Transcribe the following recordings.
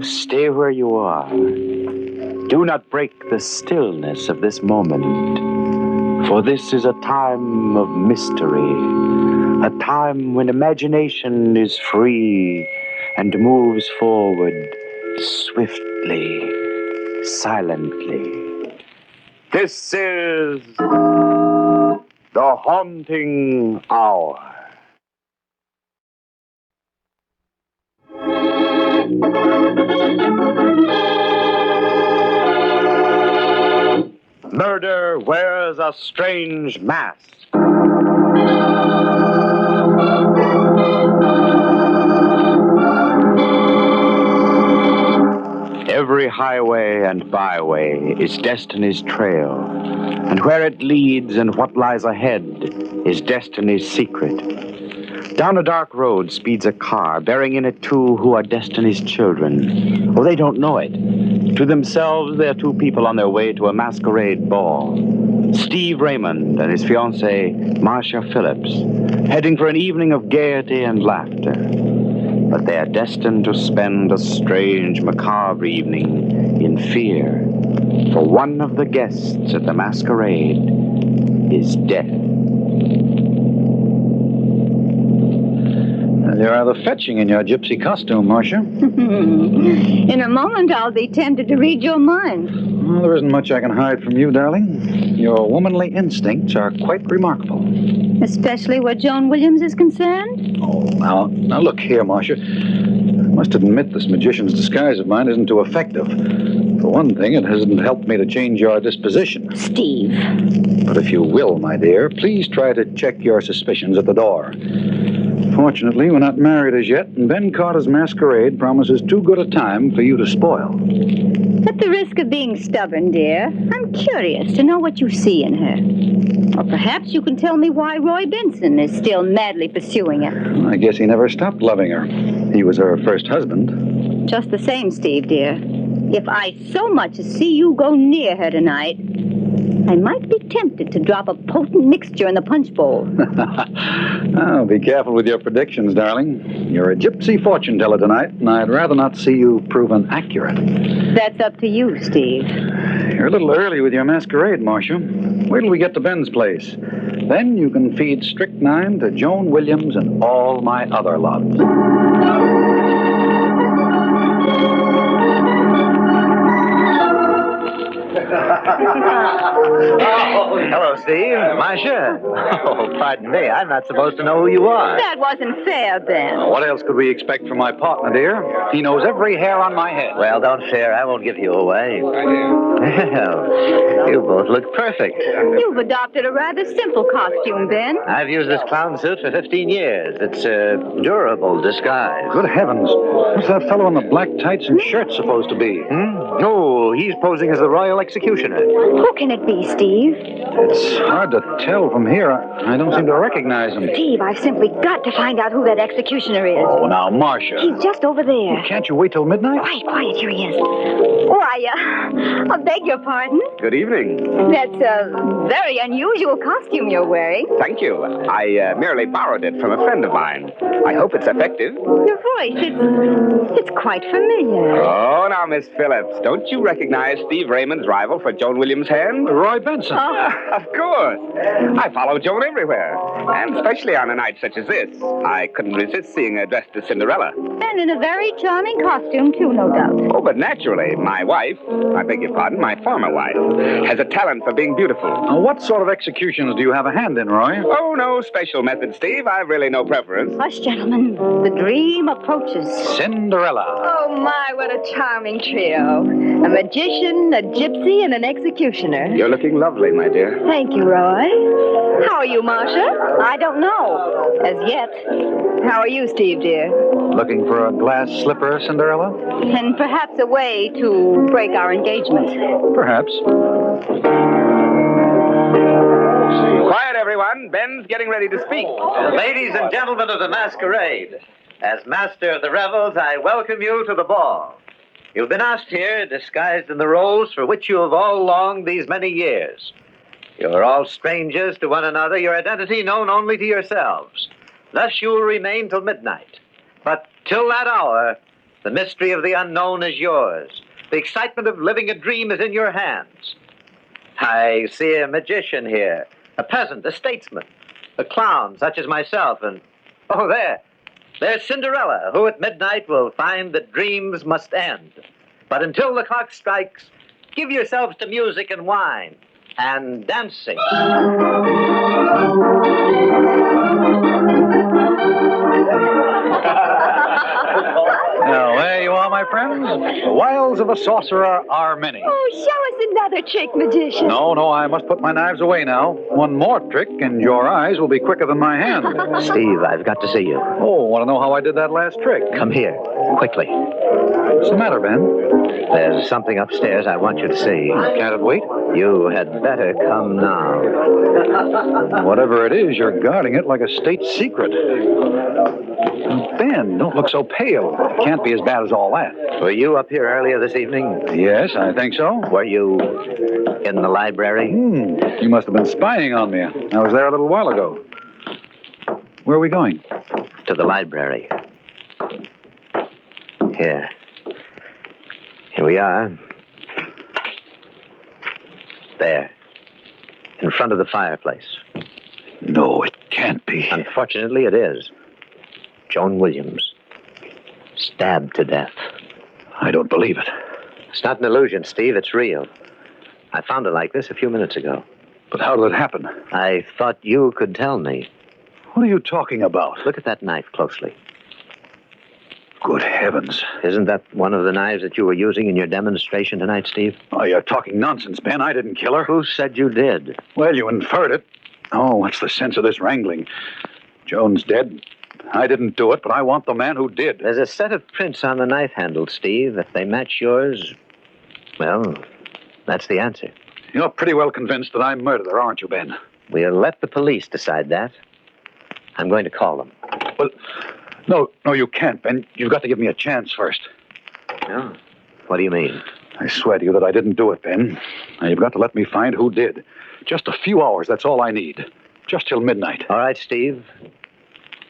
stay where you are. Do not break the stillness of this moment, for this is a time of mystery, a time when imagination is free and moves forward swiftly, silently. This is the Haunting Hour. Murder wears a strange mask. Every highway and byway is destiny's trail, and where it leads and what lies ahead is destiny's secret. Down a dark road speeds a car, bearing in it two who are destiny's children. Oh, they don't know it. To themselves, they're two people on their way to a masquerade ball. Steve Raymond and his fiancée, Marcia Phillips, heading for an evening of gaiety and laughter. But they are destined to spend a strange, macabre evening in fear. For one of the guests at the masquerade is death. You're rather fetching in your gypsy costume, Marcia. In a moment, I'll be tempted to read your mind. Well, there isn't much I can hide from you, darling. Your womanly instincts are quite remarkable. Especially where Joan Williams is concerned? Oh, now look here, Marcia. I must admit this magician's disguise of mine isn't too effective. For one thing, it hasn't helped me to change your disposition. Steve. But if you will, my dear, please try to check your suspicions at the door. Fortunately, we're not married as yet, and Ben Carter's masquerade promises too good a time for you to spoil. At the risk of being stubborn, dear, I'm curious to know what you see in her. Or perhaps you can tell me why Roy Benson is still madly pursuing her. I guess he never stopped loving her. He was her first husband. Just the same, Steve, dear. If I so much as see you go near her tonight, I might be tempted to drop a potent mixture in the punch bowl. Oh, be careful with your predictions, darling. You're a gypsy fortune teller tonight, and I'd rather not see you proven accurate. That's up to you, Steve. You're a little early with your masquerade, Marcia. Wait till we get to Ben's place. Then you can feed strychnine to Joan Williams and all my other loves. Hello, Steve. Marcia. Oh, pardon me. I'm not supposed to know who you are. That wasn't fair, Ben. What else could we expect from my partner, dear? He knows every hair on my head. Well, don't fear. I won't give you away. Well, you both look perfect. You've adopted a rather simple costume, Ben. I've used this clown suit for 15 years. It's a durable disguise. Good heavens. What's that fellow in the black tights and shirt supposed to be? Oh, he's posing as the Royal Executioner. Who can it be, Steve? It's hard to tell from here. I don't seem to recognize him. Steve, I've simply got to find out who that executioner is. Oh, now, Marcia. He's just over there. Can't you wait till midnight? Quiet, here he is. Why, I beg your pardon? Good evening. That's a very unusual costume you're wearing. Thank you. I merely borrowed it from a friend of mine. I hope it's effective. Your voice, it's quite familiar. Oh, now, Miss Phillips, don't you recognize Steve Raymond's rival for Joan Williams' hand? Roy Benson. Of course. I follow Joan everywhere, and especially on a night such as this. I couldn't resist seeing her dressed as Cinderella. And in a very charming costume, too, no doubt. Oh, but naturally, my wife, I beg your pardon, my former wife, has a talent for being beautiful. Now, what sort of executions do you have a hand in, Roy? Oh, no special method, Steve. I've really no preference. Hush, gentlemen. The dream approaches. Cinderella. Oh, my, what a charming trio. A magician, a gypsy, and an executioner. You're looking lovely, my dear. Thank you, Roy. How are you, Marcia? I don't know. As yet. How are you, Steve, dear? Looking for a glass slipper, Cinderella? And perhaps a way to break our engagement. Perhaps. Quiet, everyone. Ben's getting ready to speak. Ladies and gentlemen of the masquerade, as master of the revels, I welcome you to the ball. You've been asked here, disguised in the roles for which you have all longed these many years. You're all strangers to one another, your identity known only to yourselves. Thus you will remain till midnight. But till that hour, The mystery of the unknown is yours. The excitement of living a dream is in your hands. I see a magician here, a peasant, a statesman, a clown such as myself, and oh, there's Cinderella, who at midnight will find that dreams must end. But until the clock strikes, give yourselves to music and wine and dancing. Now, there you are, my friends. The wiles of the sorcerer are many. Oh, show us another trick, magician. No, I must put my knives away now. One more trick, and your eyes will be quicker than my hand. Steve, I've got to see you. Oh, want to know how I did that last trick? Come here, quickly. What's the matter, Ben? There's something upstairs I want you to see. Can't it wait? You had better come now. Whatever it is, you're guarding it like a state secret. Ben, don't look so pale. It can't be as bad as all that. Were you up here earlier this evening? Yes, I think so. Were you in the library? You must have been spying on me. I was there a little while ago. Where are we going? To the library. Here. Here we are. There. In front of the fireplace. No, it can't be. Unfortunately, it is. Joan Williams. Stabbed to death. I don't believe it. It's not an illusion, Steve. It's real. I found her like this a few minutes ago. But how did it happen? I thought you could tell me. What are you talking about? Look at that knife closely. Good heavens. Isn't that one of the knives that you were using in your demonstration tonight, Steve? Oh, you're talking nonsense, Ben. I didn't kill her. Who said you did? Well, you inferred it. Oh, what's the sense of this wrangling? Joan's dead. I didn't do it, but I want the man who did. There's a set of prints on the knife handle, Steve. If they match yours, well, that's the answer. You're pretty well convinced that I murdered her, aren't you, Ben? We'll let the police decide that. I'm going to call them. Well, no, you can't, Ben. You've got to give me a chance first. No? What do you mean? I swear to you that I didn't do it, Ben. Now, you've got to let me find who did. Just a few hours, that's all I need. Just till midnight. All right, Steve.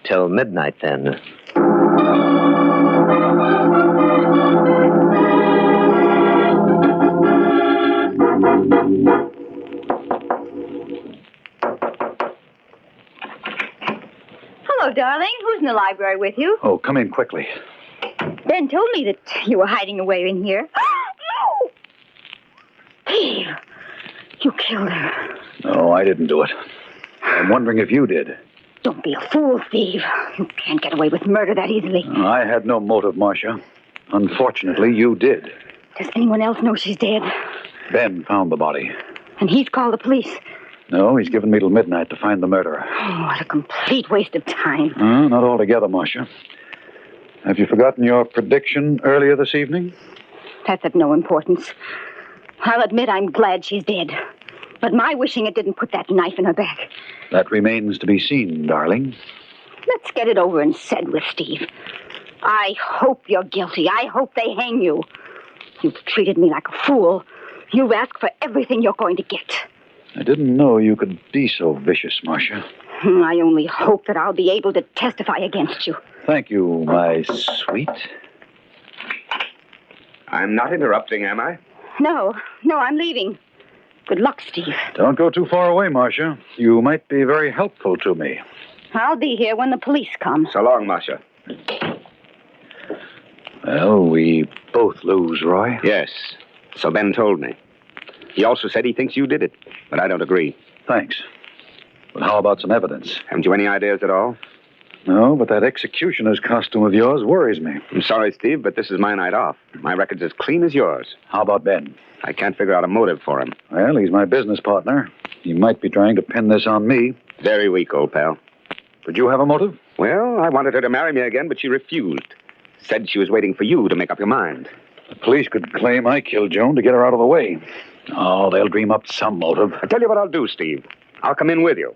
Till midnight, then. Hello, darling. Who's in the library with you? Oh, come in quickly. Ben told me that you were hiding away in here. No! Steve, you killed her. No, I didn't do it. I'm wondering if you did. Don't be a fool, Steve. You can't get away with murder that easily. I had no motive, Marcia. Unfortunately, you did. Does anyone else know she's dead? Ben found the body. And he's called the police. No, he's given me till midnight to find the murderer. Oh, what a complete waste of time. Not altogether, Marcia. Have you forgotten your prediction earlier this evening? That's of no importance. I'll admit I'm glad she's dead. But my wishing it didn't put that knife in her back. That remains to be seen, darling. Let's get it over and said with, Steve. I hope you're guilty. I hope they hang you. You've treated me like a fool. You ask for everything you're going to get. I didn't know you could be so vicious, Marcia. I only hope that I'll be able to testify against you. Thank you, my sweet. I'm not interrupting, am I? No, I'm leaving. Good luck, Steve. Don't go too far away, Marcia. You might be very helpful to me. I'll be here when the police come. So long, Marcia. Well, we both lose, Roy. Yes, so Ben told me. He also said he thinks you did it, but I don't agree. Thanks. But how about some evidence? Haven't you any ideas at all? No, but that executioner's costume of yours worries me. I'm sorry, Steve, but this is my night off. My record's as clean as yours. How about Ben? I can't figure out a motive for him. Well, he's my business partner. He might be trying to pin this on me. Very weak, old pal. Would you have a motive? Well, I wanted her to marry me again, but she refused. Said she was waiting for you to make up your mind. The police could claim I killed Joan to get her out of the way. Oh, they'll dream up some motive. I'll tell you what I'll do, Steve. I'll come in with you.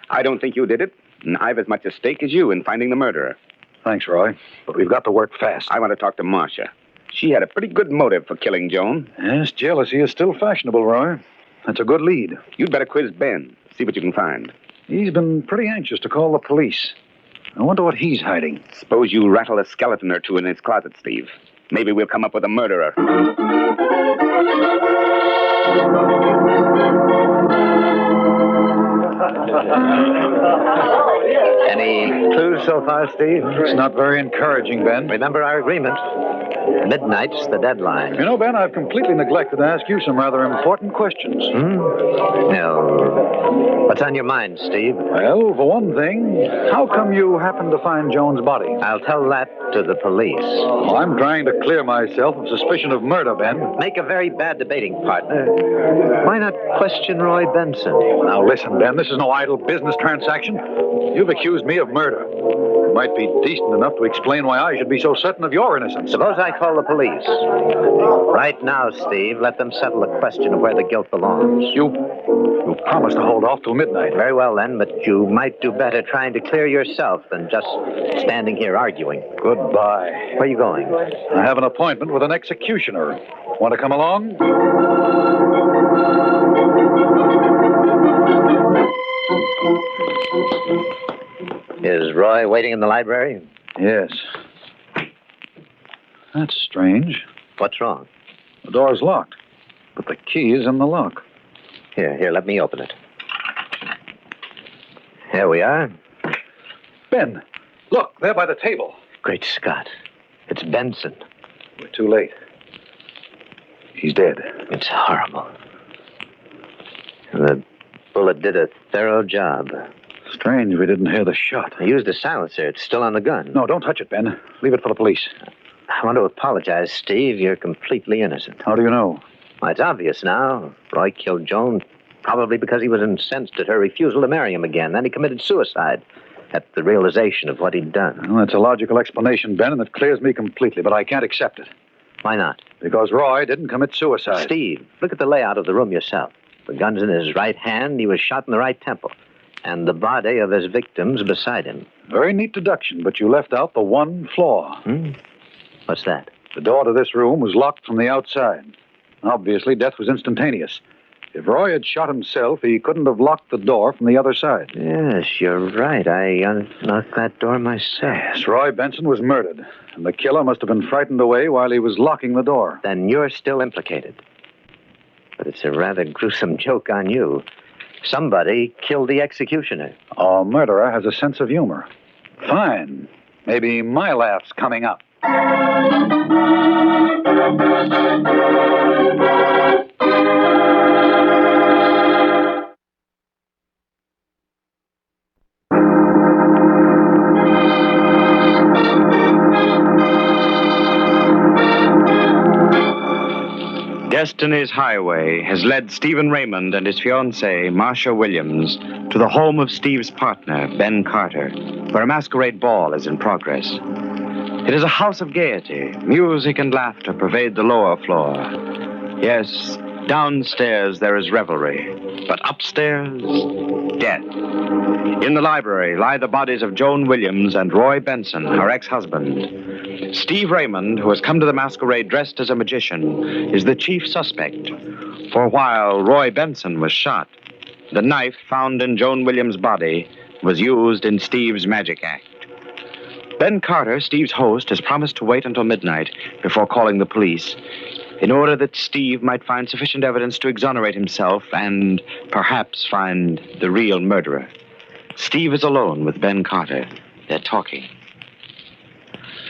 I don't think you did it, and I've as much at stake as you in finding the murderer. Thanks, Roy. But we've got to work fast. I want to talk to Marcia. She had a pretty good motive for killing Joan. Yes, jealousy is still fashionable, Roy. That's a good lead. You'd better quiz Ben. See what you can find. He's been pretty anxious to call the police. I wonder what he's hiding. Suppose you rattle a skeleton or two in his closet, Steve. Maybe we'll come up with a murderer. Any clues so far, Steve? It's not very encouraging, Ben. Remember our agreement. Midnight's the deadline. You know, Ben, I've completely neglected to ask you some rather important questions. Now, what's on your mind, Steve? Well, for one thing, how come you happened to find Joan's body? I'll tell that to the police. Well, I'm trying to clear myself of suspicion of murder, Ben. Make a very bad debating partner. Why not question Roy Benson? Now listen, Ben, this is no idle business transaction. You've accused me of murder. You might be decent enough to explain why I should be so certain of your innocence. Suppose I call the police. Right now, Steve, let them settle the question of where the guilt belongs. You promised to hold off till midnight. Very well, then, but you might do better trying to clear yourself than just standing here arguing. Goodbye. Where are you going? I have an appointment with an executioner. Want to come along? Is Roy waiting in the library? Yes. That's strange. What's wrong? The door's locked, but the key is in the lock. Here, let me open it. Here we are. Ben, look, there by the table. Great Scott. It's Benson. We're too late. He's dead. It's horrible. The bullet did a thorough job. Strange we didn't hear the shot. I used a silencer. It's still on the gun. No, don't touch it, Ben. Leave it for the police. I want to apologize, Steve. You're completely innocent. How do you know? Well, it's obvious now. Roy killed Joan probably because he was incensed at her refusal to marry him again. Then he committed suicide at the realization of what he'd done. Well, that's a logical explanation, Ben, and it clears me completely, but I can't accept it. Why not? Because Roy didn't commit suicide. Steve, look at the layout of the room yourself. The gun's in his right hand. He was shot in the right temple. And the body of his victims beside him. Very neat deduction, but you left out the one flaw. What's that? The door to this room was locked from the outside. Obviously, death was instantaneous. If Roy had shot himself, he couldn't have locked the door from the other side. Yes, you're right. I unlocked that door myself. Yes, Roy Benson was murdered, and the killer must have been frightened away while he was locking the door. Then you're still implicated. But it's a rather gruesome joke on you. Somebody killed the executioner. A murderer has a sense of humor. Fine. Maybe my laugh's coming up. Destiny's Highway has led Stephen Raymond and his fiancée, Marcia Williams, to the home of Steve's partner, Ben Carter, where a masquerade ball is in progress. It is a house of gaiety. Music and laughter pervade the lower floor. Yes, downstairs there is revelry, but upstairs, death. In the library lie the bodies of Joan Williams and Roy Benson, her ex-husband. Steve Raymond, who has come to the masquerade dressed as a magician, is the chief suspect. For while Roy Benson was shot, the knife found in Joan Williams' body was used in Steve's magic act. Ben Carter, Steve's host, has promised to wait until midnight before calling the police in order that Steve might find sufficient evidence to exonerate himself and perhaps find the real murderer. Steve is alone with Ben Carter. They're talking.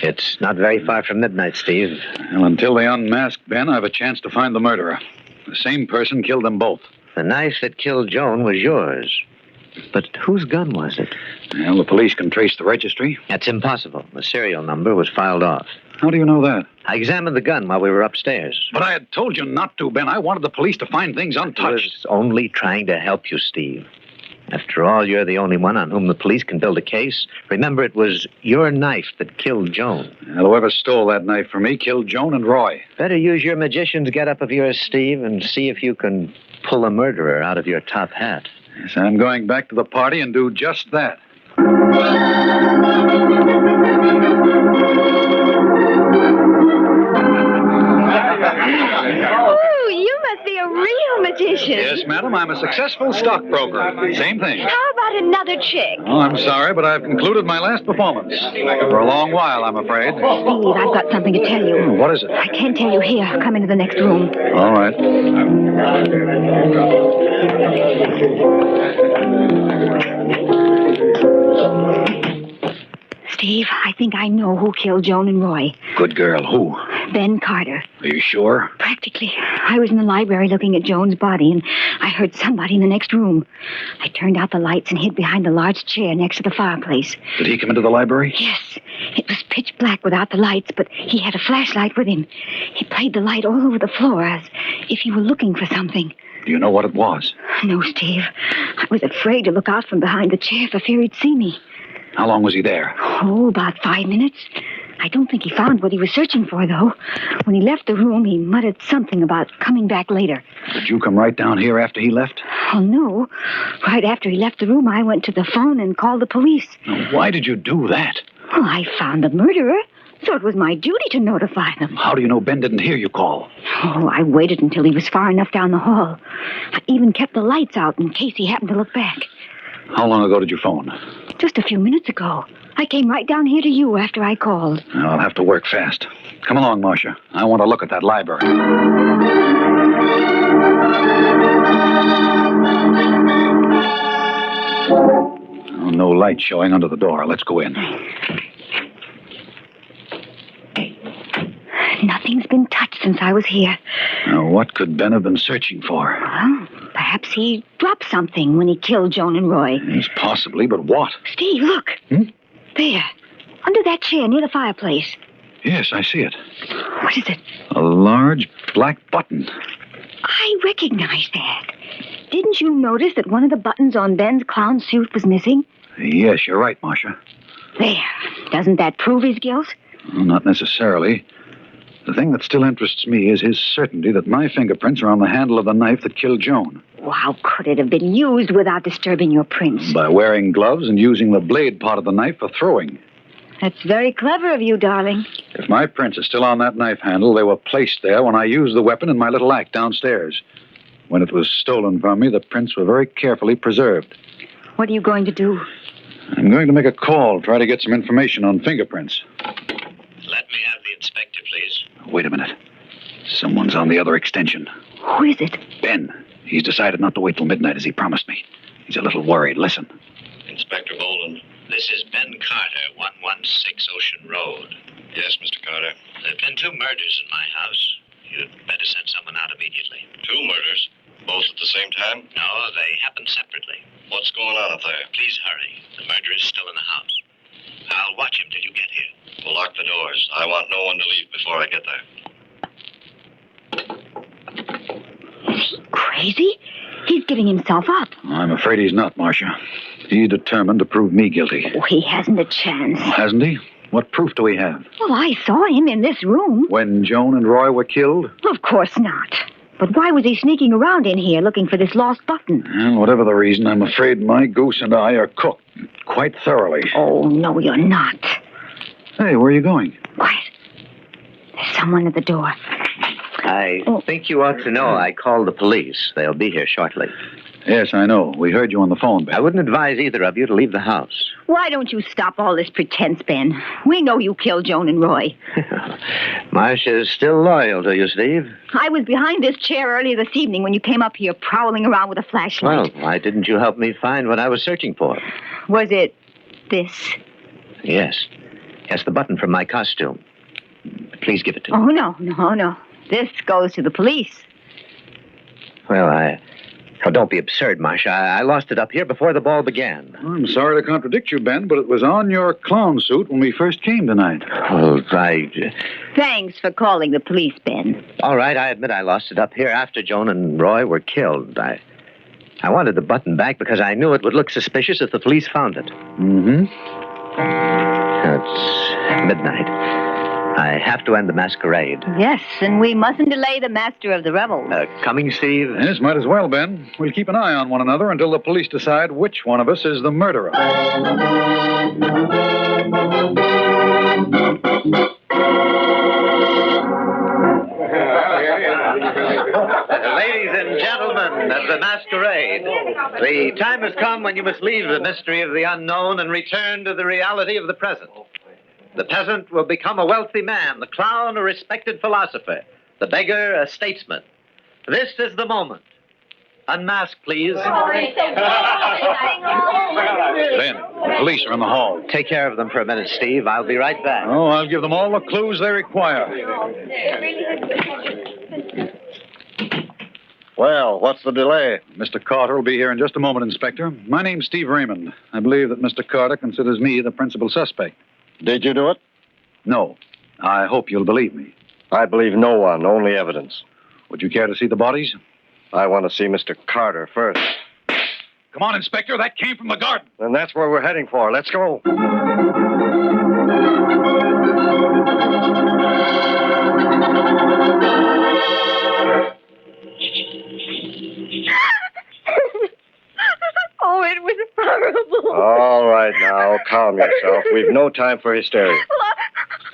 It's not very far from midnight, Steve. Well, until they unmask Ben, I have a chance to find the murderer. The same person killed them both. The knife that killed Joan was yours. But whose gun was it? Well, the police can trace the registry. That's impossible. The serial number was filed off. How do you know that? I examined the gun while we were upstairs. But I had told you not to, Ben. I wanted the police to find things I untouched. was only trying to help you, Steve. After all, you're the only one on whom the police can build a case. Remember, it was your knife that killed Joan. Well, whoever stole that knife from me killed Joan and Roy. Better use your magician's get-up of yours, Steve, and see if you can pull a murderer out of your top hat. Yes, I'm going back to the party and do just that. Oh, you must be a a real magician. Yes, madam, I'm a successful stockbroker. Same thing. How about another trick? Oh, I'm sorry, but I've concluded my last performance. For a long while, I'm afraid. Steve, I've got something to tell you. What is it? I can't tell you here. Come into the next room. All right. Steve, I think I know who killed Joan and Roy. Good girl. Who? Ben Carter. Are you sure? Practically. I was in the library looking at Joan's body, and I heard somebody in the next room. I turned out the lights and hid behind the large chair next to the fireplace. Did he come into the library? Yes. It was pitch black without the lights, but he had a flashlight with him. He played the light all over the floor as if he were looking for something. Do you know what it was? No, Steve. I was afraid to look out from behind the chair for fear he'd see me. How long was he there? Oh, about 5 minutes. I don't think he found what he was searching for, though. When he left the room, he muttered something about coming back later. Did you come right down here after he left? Oh, no. Right after he left the room, I went to the phone and called the police. Now, why did you do that? Well, I found the murderer, so it was my duty to notify them. How do you know Ben didn't hear you call? Oh, I waited until he was far enough down the hall. I even kept the lights out in case he happened to look back. How long ago did you phone? Just a few minutes ago. I came right down here to you after I called. I'll have to work fast. Come along, Marcia. I want to look at that library. Oh, no light showing under the door. Let's go in. Nothing's been touched since I was here. Now, what could Ben have been searching for? Well, perhaps he dropped something when he killed Joan and Roy. Yes, possibly, but what? Steve, look. There. Under that chair near the fireplace. Yes, I see it. What is it? A large black button. I recognize that. Didn't you notice that one of the buttons on Ben's clown suit was missing? Yes, you're right, Marcia. There. Doesn't that prove his guilt? Well, not necessarily. The thing that still interests me is his certainty that my fingerprints are on the handle of the knife that killed Joan. Well, how could it have been used without disturbing your prints? By wearing gloves and using the blade part of the knife for throwing. That's very clever of you, darling. If my prints are still on that knife handle, they were placed there when I used the weapon in my little act downstairs. When it was stolen from me, the prints were very carefully preserved. What are you going to do? I'm going to make a call, try to get some information on fingerprints. Let me have the inspector, please. Wait a minute. Someone's on the other extension. Who is it? Ben. He's decided not to wait till midnight as he promised me. He's a little worried. Listen. Inspector Bolden, this is Ben Carter, 116 Ocean Road. Yes, Mr. Carter. There have been 2 murders in my house. You'd better send someone out immediately. 2 murders? Both at the same time? No, they happened separately. What's going on up there? Please hurry. The murderer is still in the house. I'll watch him till you get here. We'll lock the doors. I want no one to leave before I get there. Crazy? He's giving himself up. I'm afraid he's not, Marcia. He's determined to prove me guilty. Oh, he hasn't a chance. Hasn't he? What proof do we have? Well, I saw him in this room. When Joan and Roy were killed? Of course not. But why was he sneaking around in here looking for this lost button? Well, whatever the reason, I'm afraid my goose and I are cooked quite thoroughly. Oh, no, you're not. Hey, where are you going? Quiet. There's someone at the door. I think you ought to know I called the police. They'll be here shortly. Yes, I know. We heard you on the phone, Ben. I wouldn't advise either of you to leave the house. Why don't you stop all this pretense, Ben? We know you killed Joan and Roy. Marcia's still loyal to you, Steve. I was behind this chair earlier this evening when you came up here prowling around with a flashlight. Well, why didn't you help me find what I was searching for? Was it this? Yes. Yes, the button from my costume. Please give it to me. Oh, no. This goes to the police. Well, Oh, don't be absurd, Marcia. I lost it up here before the ball began. I'm sorry to contradict you, Ben, but it was on your clown suit when we first came tonight. Well, Thanks for calling the police, Ben. All right, I admit I lost it up here after Joan and Roy were killed. I wanted the button back because I knew it would look suspicious if the police found it. Mm-hmm. It's midnight. I have to end the masquerade. Yes, and we mustn't delay the master of the revels. Coming, Steve? Yes, might as well, Ben. We'll keep an eye on one another until the police decide which one of us is the murderer. Ladies and gentlemen of the masquerade, the time has come when you must leave the mystery of the unknown and return to the reality of the present. The peasant will become a wealthy man, the clown a respected philosopher, the beggar a statesman. This is the moment. Unmask, please. Ben, the police are in the hall. Take care of them for a minute, Steve. I'll be right back. Oh, I'll give them all the clues they require. Well, what's the delay? Mr. Carter will be here in just a moment, Inspector. My name's Steve Raymond. I believe that Mr. Carter considers me the principal suspect. Did you do it? No. I hope you'll believe me. I believe no one, only evidence. Would you care to see the bodies? I want to see Mr. Carter first. Come on, Inspector. That came from the garden. Then that's where we're heading for. Let's go. Oh, it was horrible. All right, now, calm yourself. We've no time for hysteria. Well,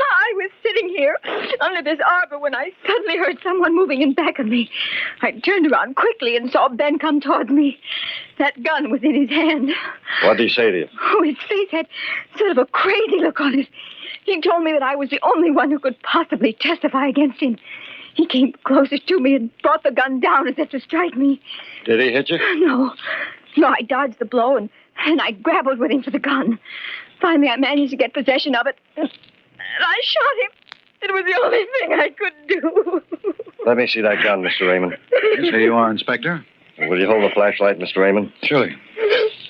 I was sitting here under this arbor when I suddenly heard someone moving in back of me. I turned around quickly and saw Ben come towards me. That gun was in his hand. What did he say to you? Oh, his face had sort of a crazy look on it. He told me that I was the only one who could possibly testify against him. He came closer to me and brought the gun down as if to strike me. Did he hit you? No, I dodged the blow and I grappled with him for the gun. Finally, I managed to get possession of it. And I shot him. It was the only thing I could do. Let me see that gun, Mr. Raymond. Here you are, Inspector. Will you hold the flashlight, Mr. Raymond? Surely.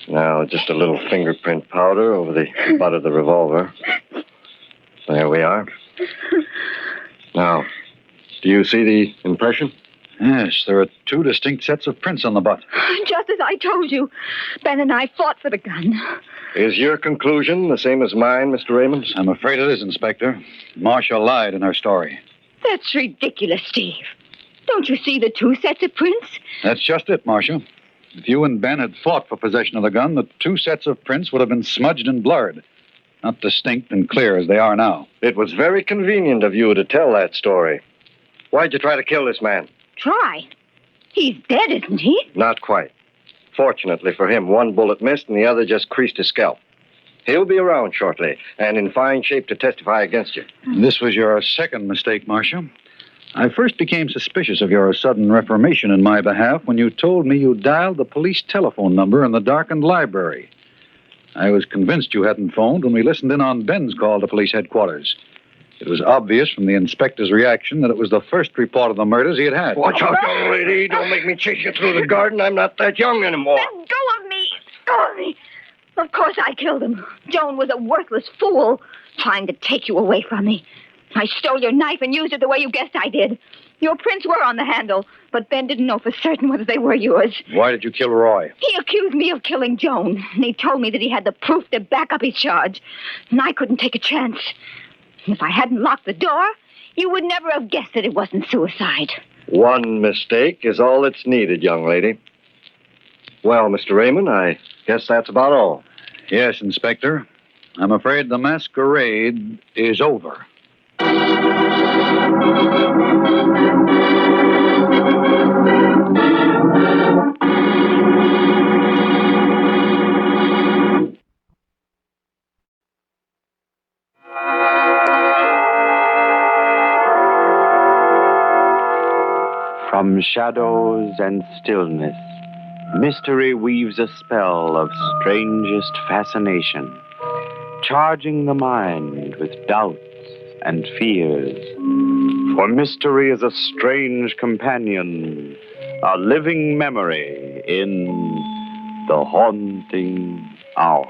Now, just a little fingerprint powder over the butt of the revolver. There we are. Now, do you see the impression? Yes, there are two distinct sets of prints on the butt. Just as I told you, Ben and I fought for the gun. Is your conclusion the same as mine, Mr. Raymond? I'm afraid it is, Inspector. Marcia lied in her story. That's ridiculous, Steve. Don't you see the two sets of prints? That's just it, Marcia. If you and Ben had fought for possession of the gun, the two sets of prints would have been smudged and blurred. Not distinct and clear as they are now. It was very convenient of you to tell that story. Why'd you try to kill this man? Try. He's dead, isn't he? Not quite. Fortunately for him, one bullet missed and the other just creased his scalp. He'll be around shortly and in fine shape to testify against you. This was your second mistake, Marcia. I first became suspicious of your sudden reformation in my behalf when you told me you dialed the police telephone number in the darkened library. I was convinced you hadn't phoned when we listened in on Ben's call to police headquarters. It was obvious from the inspector's reaction that it was the first report of the murders he had had. Watch out, young lady. Don't make me chase you through the garden. I'm not that young anymore. Let go of me. Go of me. Of course I killed him. Joan was a worthless fool trying to take you away from me. I stole your knife and used it the way you guessed I did. Your prints were on the handle, but Ben didn't know for certain whether they were yours. Why did you kill Roy? He accused me of killing Joan, and he told me that he had the proof to back up his charge, and I couldn't take a chance. If I hadn't locked the door, you would never have guessed that it wasn't suicide. One mistake is all that's needed, young lady. Well, Mr. Raymond, I guess that's about all. Yes, Inspector. I'm afraid the masquerade is over. From shadows and stillness, mystery weaves a spell of strangest fascination, charging the mind with doubts and fears. For mystery is a strange companion, a living memory in the haunting hour.